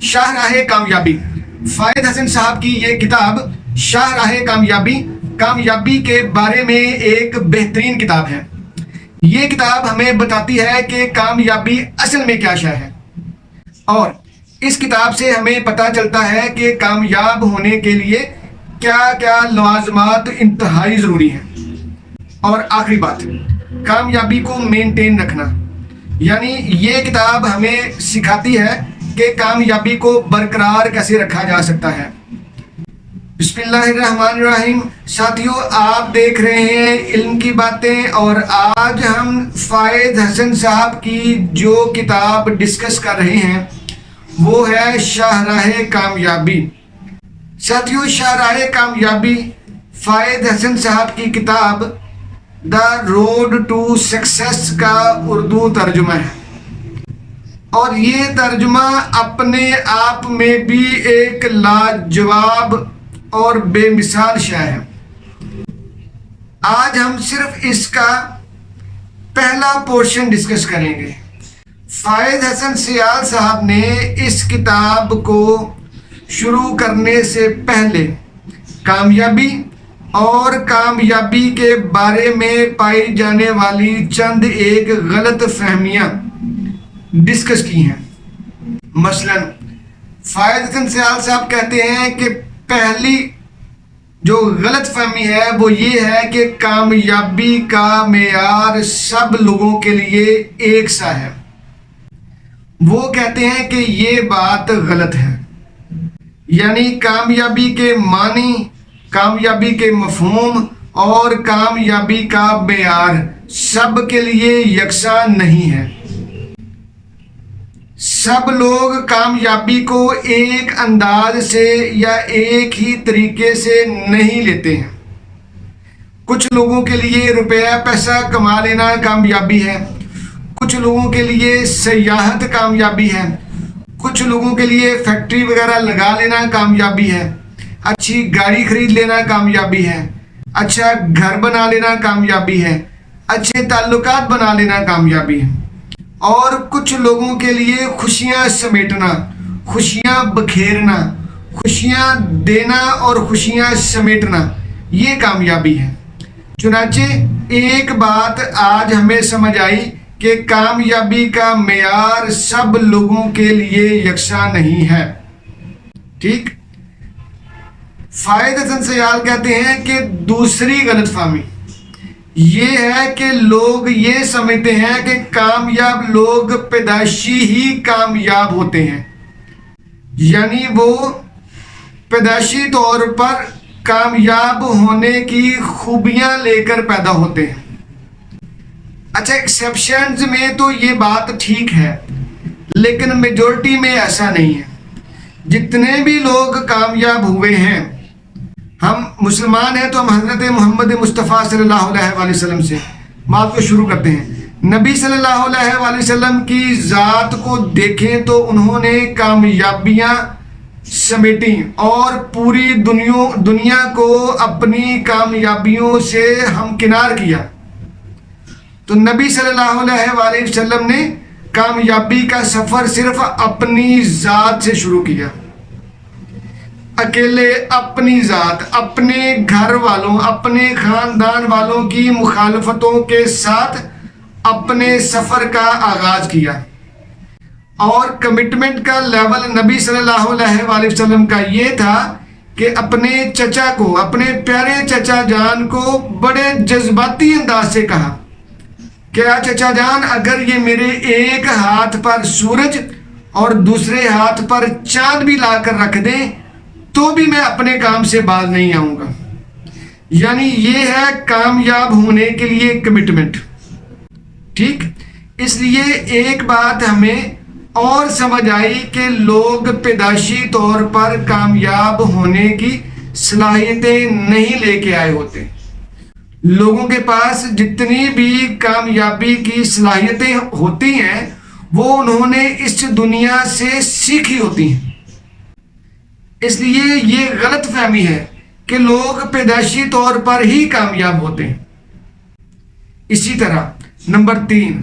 شاہراہ کامیابی، فائد حسن صاحب کی یہ کتاب شاہراہ کامیابی کامیابی کے بارے میں ایک بہترین کتاب ہے۔ یہ کتاب ہمیں بتاتی ہے کہ کامیابی اصل میں کیا شے ہے، اور اس کتاب سے ہمیں پتہ چلتا ہے کہ کامیاب ہونے کے لیے کیا کیا لوازمات انتہائی ضروری ہیں۔ اور آخری بات، کامیابی کو مینٹین رکھنا، یعنی یہ کتاب ہمیں سکھاتی ہے کہ کامیابی کو برقرار کیسے رکھا جا سکتا ہے۔ بسم اللہ الرحمن الرحیم۔ ساتھیوں، آپ دیکھ رہے ہیں علم کی باتیں، اور آج ہم فائد حسن صاحب کی جو کتاب ڈسکس کر رہے ہیں وہ ہے شاہراہ کامیابی۔ ساتھیوں، شاہراہ کامیابی فائد حسن صاحب کی کتاب دا روڈ ٹو سکسیس کا اردو ترجمہ ہے، اور یہ ترجمہ اپنے آپ میں بھی ایک لاجواب اور بے مثال شے ہے۔ آج ہم صرف اس کا پہلا پورشن ڈسکس کریں گے۔ فائد حسن سیال صاحب نے اس کتاب کو شروع کرنے سے پہلے کامیابی اور کامیابی کے بارے میں پائی جانے والی چند ایک غلط فہمیاں ڈسکس کی ہیں۔ مثلا فائد حسن سیال صاحب کہتے ہیں کہ پہلی جو غلط فہمی ہے وہ یہ ہے کہ کامیابی کا معیار سب لوگوں کے لیے ایک سا ہے۔ وہ کہتے ہیں کہ یہ بات غلط ہے، یعنی کامیابی کے معنی، کامیابی کے مفہوم اور کامیابی کا معیار سب کے لیے یکساں نہیں ہے۔ سب لوگ کامیابی کو ایک انداز سے یا ایک ہی طریقے سے نہیں لیتے ہیں۔ کچھ لوگوں کے لیے روپیہ پیسہ کما لینا کامیابی ہے، کچھ لوگوں کے لیے سیاحت کامیابی ہے، کچھ لوگوں کے لیے فیکٹری وغیرہ لگا لینا کامیابی ہے، اچھی گاڑی خرید لینا کامیابی ہے، اچھا گھر بنا لینا کامیابی ہے، اچھے تعلقات بنا لینا کامیابی ہے، اور کچھ لوگوں کے لیے خوشیاں سمیٹنا، خوشیاں بکھیرنا، خوشیاں دینا اور خوشیاں سمیٹنا یہ کامیابی ہے۔ چنانچہ ایک بات آج ہمیں سمجھ آئی کہ کامیابی کا معیار سب لوگوں کے لیے یکساں نہیں ہے۔ ٹھیک؟ فائد حسن سیال کہتے ہیں کہ دوسری غلط فہمی یہ ہے کہ لوگ یہ سمجھتے ہیں کہ کامیاب لوگ پیدائشی ہی کامیاب ہوتے ہیں، یعنی وہ پیدائشی طور پر کامیاب ہونے کی خوبیاں لے کر پیدا ہوتے ہیں۔ اچھا، ایکسیپشنز میں تو یہ بات ٹھیک ہے، لیکن میجورٹی میں ایسا نہیں ہے۔ جتنے بھی لوگ کامیاب ہوئے ہیں، ہم مسلمان ہیں تو ہم حضرت محمد مصطفیٰ صلی اللہ علیہ وآلہ وسلم سے بات کو شروع کرتے ہیں۔ نبی صلی اللہ علیہ وآلہ وسلم کی ذات کو دیکھیں تو انہوں نے کامیابیاں سمیٹیں اور پوری دنیا کو اپنی کامیابیوں سے ہمکنار کیا۔ تو نبی صلی اللہ علیہ وآلہ وسلم نے کامیابی کا سفر صرف اپنی ذات سے شروع کیا، اکیلے اپنی ذات، اپنے گھر والوں، اپنے خاندان والوں کی مخالفتوں کے ساتھ اپنے سفر کا آغاز کیا، اور کمٹمنٹ کا لیول نبی صلی اللہ علیہ وآلہ وسلم کا یہ تھا کہ اپنے چچا کو، اپنے پیارے چچا جان کو بڑے جذباتی انداز سے کہا کہ چچا جان، اگر یہ میرے ایک ہاتھ پر سورج اور دوسرے ہاتھ پر چاند بھی لا کر رکھ دیں تو بھی میں اپنے کام سے باز نہیں آؤں گا۔ یعنی یہ ہے کامیاب ہونے کے لیے کمٹمنٹ۔ ٹھیک؟ اس لیے ایک بات ہمیں اور سمجھ آئی کہ لوگ پیدائشی طور پر کامیاب ہونے کی صلاحیتیں نہیں لے کے آئے ہوتے۔ لوگوں کے پاس جتنی بھی کامیابی کی صلاحیتیں ہوتی ہیں وہ انہوں نے اس دنیا سے سیکھی ہوتی ہیں۔ اس لیے یہ غلط فہمی ہے کہ لوگ پیدائشی طور پر ہی کامیاب ہوتے ہیں۔ اسی طرح نمبر 3،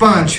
5,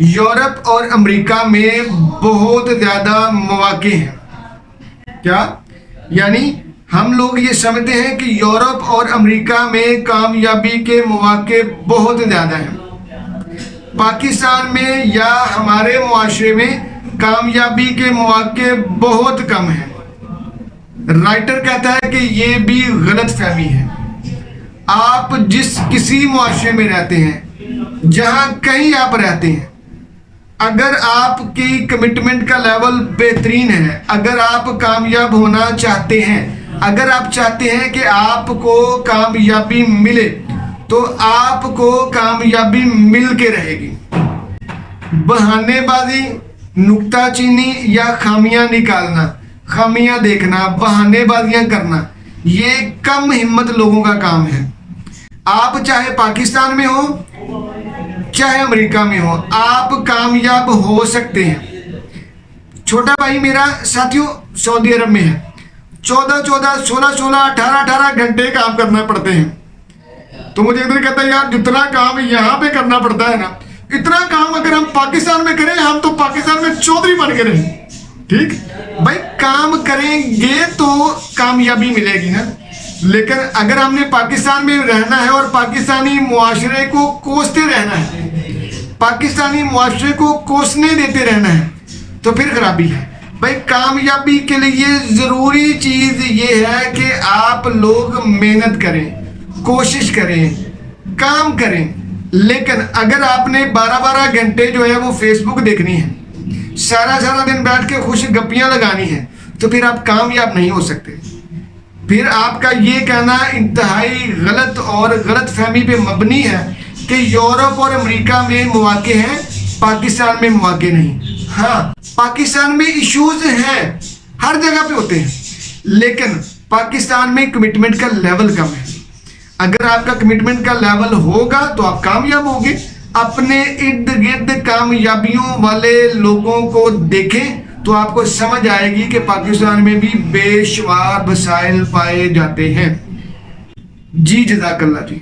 یورپ اور امریکہ میں بہت زیادہ مواقع ہیں. کیا یعنی ہم لوگ یہ سمجھتے ہیں کہ یورپ اور امریکہ میں کامیابی کے مواقع بہت زیادہ ہیں. پاکستان میں یا ہمارے معاشرے میں کامیابی کے مواقع بہت کم ہیں. رائٹر کہتا ہے کہ یہ بھی غلط فہمی ہے. آپ جس کسی معاشرے میں رہتے ہیں، جہاں کہیں آپ رہتے ہیں، اگر آپ کی کمٹمنٹ کا لیول بہترین ہے، اگر آپ کامیاب ہونا چاہتے ہیں، اگر آپ چاہتے ہیں کہ آپ کو کامیابی ملے، تو آپ کو کامیابی مل کے رہے گی. بہانے بازی، نکتہ چینی یا خامیاں نکالنا، خامیاں دیکھنا، بہانے بازیاں کرنا، یہ کم ہمت لوگوں کا کام ہے. آپ چاہے پاکستان میں ہو چاہے امریکہ میں ہو، آپ کامیاب ہو سکتے ہیں. چھوٹا بھائی میرا ساتھیوں سعودی عرب میں ہے. 14 16 18 گھنٹے کام کرنا پڑتے ہیں. تو مجھے ادھر کہتا ہے یار جتنا کام یہاں پہ کرنا پڑتا ہے نا، اتنا کام اگر ہم پاکستان میں کریں، ہم تو پاکستان میں چودھری بن کے رہیں. ٹھیک بھائی، کام کریں گے تو کامیابی ملے گی نا. لیکن اگر ہم نے پاکستان میں رہنا ہے اور پاکستانی معاشرے کو کوستے رہنا ہے، پاکستانی معاشرے کو کوسنے دیتے رہنا ہے، تو پھر خرابی ہے. بھائی کامیابی کے لیے ضروری چیز یہ ہے کہ آپ لوگ محنت کریں، کوشش کریں، کام کریں. لیکن اگر آپ نے 12 گھنٹے جو ہے وہ فیس بک دیکھنی ہے، سارا دن بیٹھ کے خوش گپیاں لگانی ہیں، تو پھر آپ کامیاب نہیں ہو سکتے. پھر آپ کا یہ کہنا انتہائی غلط اور غلط فہمی پہ مبنی ہے کہ یورپ اور امریکہ میں مواقع ہیں، پاکستان میں مواقع نہیں. ہاں، پاکستان میں ایشوز ہیں، ہر جگہ پہ ہوتے ہیں، لیکن پاکستان میں کمٹمنٹ کا لیول کم ہے. اگر آپ کا کمٹمنٹ کا لیول ہوگا تو آپ کامیاب ہوں گے. اپنے ارد گرد کامیابیوں والے لوگوں کو دیکھیں تو آپ کو سمجھ آئے گی کہ پاکستان میں بھی بے شمار مسائل پائے جاتے ہیں. جی جزاک اللہ جی.